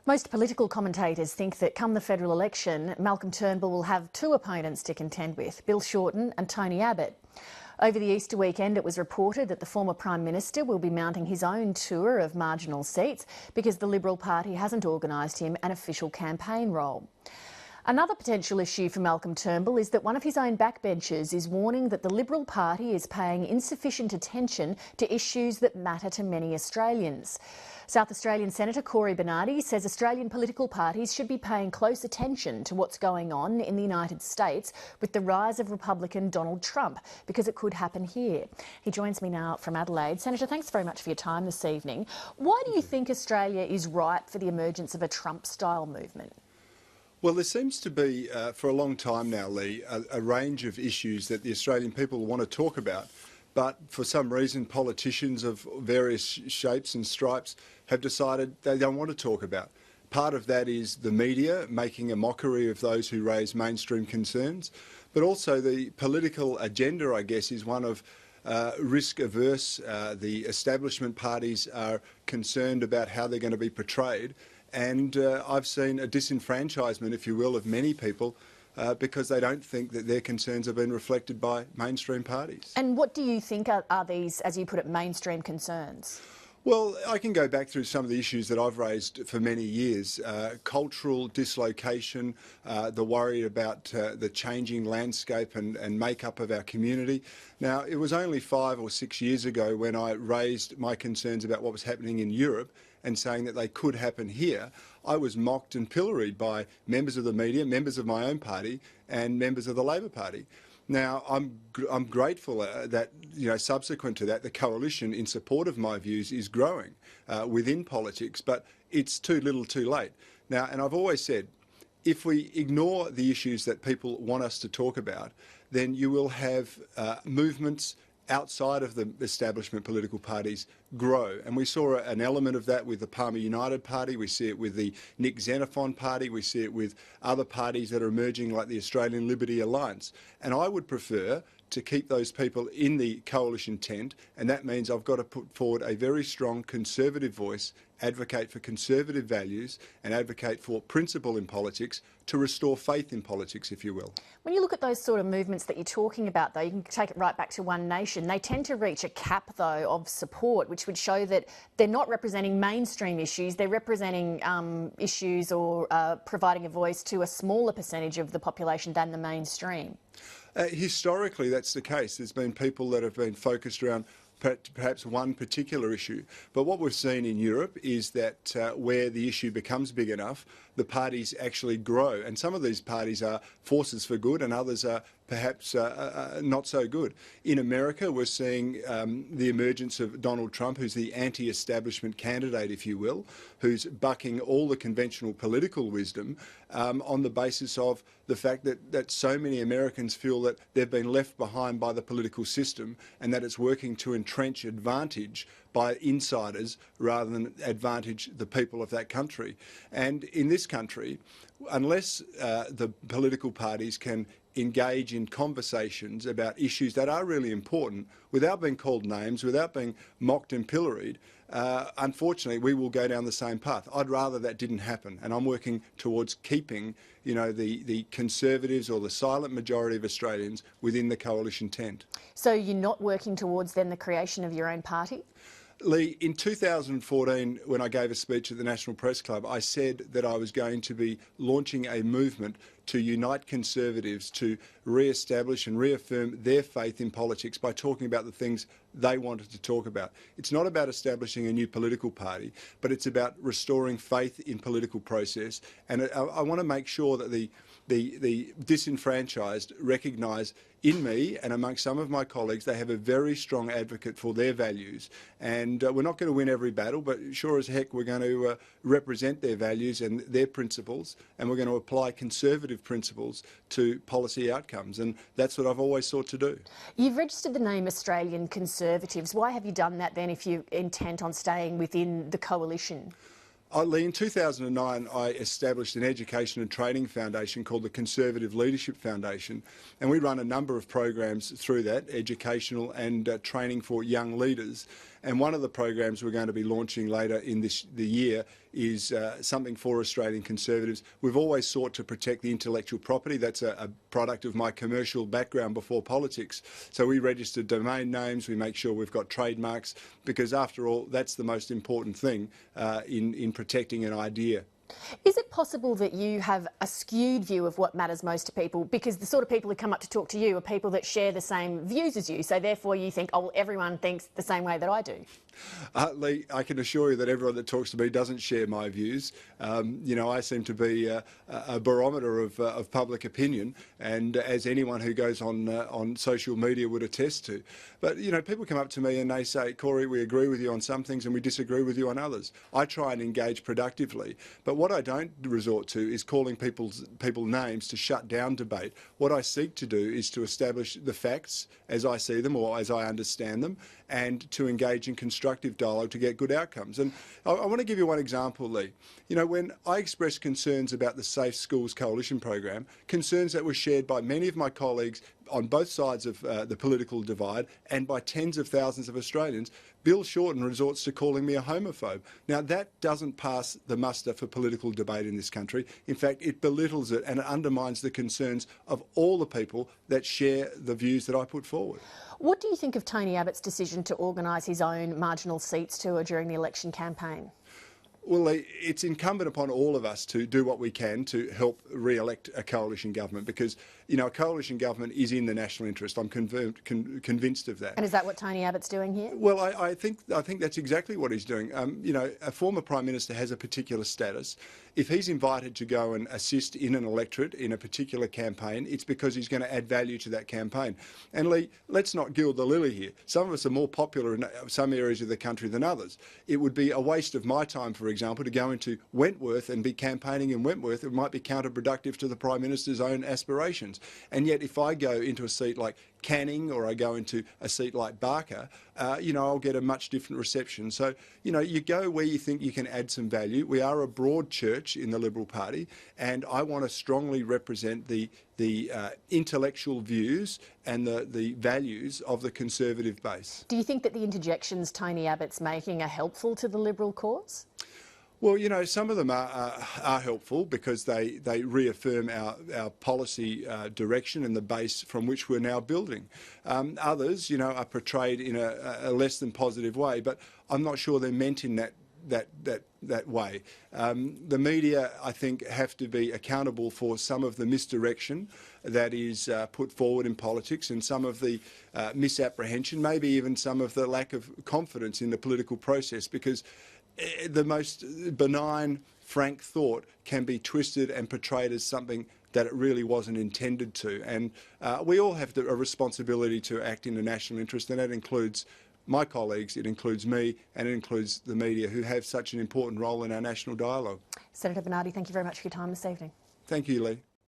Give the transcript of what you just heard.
Most political commentators think that come the federal election, Malcolm Turnbull will have two opponents to contend with, Bill Shorten and Tony Abbott. Over the Easter weekend, it was reported that the former Prime Minister will be mounting his own tour of marginal seats because the Liberal Party hasn't organised him an official campaign role. Another potential issue for Malcolm Turnbull is that one of his own backbenchers is warning that the Liberal Party is paying insufficient attention to issues that matter to many Australians. South Australian Senator Cory Bernadi says Australian political parties should be paying close attention to what's going on in the United States with the rise of Republican Donald Trump, because it could happen here. He joins me now from Adelaide. Senator, thanks very much for your time this evening. Why do you think Australia is ripe for the emergence of a Trump-style movement? Well, there seems to be, for a long time now, Lee, a range of issues that the Australian people want to talk about. But for some reason, politicians of various shapes and stripes have decided they don't want to talk about. Part of that is the media making a mockery of those who raise mainstream concerns. But also the political agenda, I guess, is one of risk-averse. The establishment parties are concerned about how they're going to be portrayed. And I've seen a disenfranchisement, if you will, of many people because they don't think that their concerns have been reflected by mainstream parties. And what do you think are these, as you put it, mainstream concerns? Well, I can go back through some of the issues that I've raised for many years. Cultural dislocation, the worry about the changing landscape and makeup of our community. Now, it was only 5 or 6 years ago when I raised my concerns about what was happening in Europe and saying that they could happen here. I was mocked and pilloried by members of the media, members of my own party and members of the Labor Party. Now, I'm grateful that, subsequent to that, the coalition in support of my views is growing within politics, but it's too little too late. Now, and I've always said, if we ignore the issues that people want us to talk about, then you will have movements outside of the establishment political parties grow. And we saw an element of that with the Palmer United Party, we see it with the Nick Xenophon Party, we see it with other parties that are emerging like the Australian Liberty Alliance. And I would prefer to keep those people in the coalition tent, and that means I've got to put forward a very strong conservative voice, advocate for conservative values and advocate for principle in politics to restore faith in politics, if you will. When you look at those sort of movements that you're talking about, though, you can take it right back to One Nation. They tend to reach a cap, though, of support, which would show that they're not representing mainstream issues. They're representing issues or providing a voice to a smaller percentage of the population than the mainstream. Historically, that's the case. There's been people that have been focused around perhaps one particular issue. But what we've seen in Europe is that where the issue becomes big enough, the parties actually grow. And some of these parties are forces for good and others are perhaps not so good. In America, we're seeing the emergence of Donald Trump, who's the anti-establishment candidate, if you will, who's bucking all the conventional political wisdom on the basis of the fact that so many Americans feel that they've been left behind by the political system and that it's working to entrench advantage by insiders rather than advantage the people of that country. And in this country, unless the political parties can engage in conversations about issues that are really important without being called names, without being mocked and pilloried, unfortunately we will go down the same path. I'd rather that didn't happen, and I'm working towards keeping the Conservatives or the silent majority of Australians within the coalition tent. So you're not working towards then the creation of your own party? Lee, in 2014, when I gave a speech at the National Press Club, I said that I was going to be launching a movement to unite Conservatives to re-establish and reaffirm their faith in politics by talking about the things they wanted to talk about. It's not about establishing a new political party, but it's about restoring faith in political process. And I want to make sure that the disenfranchised recognise in me and amongst some of my colleagues they have a very strong advocate for their values. And we're not going to win every battle, but sure as heck we're going to represent their values and their principles, and we're going to apply conservative principles to policy outcomes. And that's what I've always sought to do. You've registered the name Australian Conservatives. Why have you done that then if you're intent on staying within the coalition? Lee, in 2009, I established an education and training foundation called the Conservative Leadership Foundation, and we run a number of programs through that, educational and training for young leaders. And one of the programs we're going to be launching later in the year is something for Australian Conservatives. We've always sought to protect the intellectual property. That's a product of my commercial background before politics. So we register domain names, we make sure we've got trademarks, because after all, that's the most important thing in protecting an idea. Is it possible that you have a skewed view of what matters most to people, because the sort of people who come up to talk to you are people that share the same views as you, so therefore you think, oh, well, everyone thinks the same way that I do? Lee, I can assure you that everyone that talks to me doesn't share my views. You know, I seem to be a barometer of public opinion, and as anyone who goes on social media would attest to. But, you know, people come up to me and they say, Cory, we agree with you on some things and we disagree with you on others. I try and engage productively, but what I don't resort to is calling people names to shut down debate. What I seek to do is to establish the facts as I see them or as I understand them, and to engage in constructive dialogue to get good outcomes. And I want to give you one example, Lee. You know, when I expressed concerns about the Safe Schools Coalition program, concerns that were shared by many of my colleagues on both sides of the political divide and by tens of thousands of Australians, Bill Shorten resorts to calling me a homophobe. Now, that doesn't pass the muster for political debate in this country. In fact, it belittles it and it undermines the concerns of all the people that share the views that I put forward. What do you think of Tony Abbott's decision to organise his own marginal seats tour during the election campaign? Well, it's incumbent upon all of us to do what we can to help re-elect a coalition government, because, you know, a coalition government is in the national interest. I'm convinced of that. And is that what Tony Abbott's doing here? Well, I think that's exactly what he's doing. You know, a former Prime Minister has a particular status. If he's invited to go and assist in an electorate in a particular campaign, it's because he's going to add value to that campaign. And Lee, let's not gild the lily here. Some of us are more popular in some areas of the country than others. It would be a waste of my time, for example, to go into Wentworth and be campaigning in Wentworth. It might be counterproductive to the Prime Minister's own aspirations. And yet, if I go into a seat like Canning or I go into a seat like Barker, you know, I'll get a much different reception. So, you know, you go where you think you can add some value. We are a broad church in the Liberal Party, and I want to strongly represent the intellectual views and the values of the Conservative base. Do you think that the interjections Tony Abbott's making are helpful to the Liberal cause? Well, you know, some of them are helpful because they reaffirm our policy direction and the base from which we're now building. Others, you know, are portrayed in a less than positive way, but I'm not sure they're meant in that way. The media, I think, have to be accountable for some of the misdirection that is put forward in politics and some of the misapprehension, maybe even some of the lack of confidence in the political process, because the most benign, frank thought can be twisted and portrayed as something that it really wasn't intended to. And we all have a responsibility to act in the national interest, and that includes my colleagues, it includes me, and it includes the media, who have such an important role in our national dialogue. Senator Bernadi, thank you very much for your time this evening. Thank you, Lee.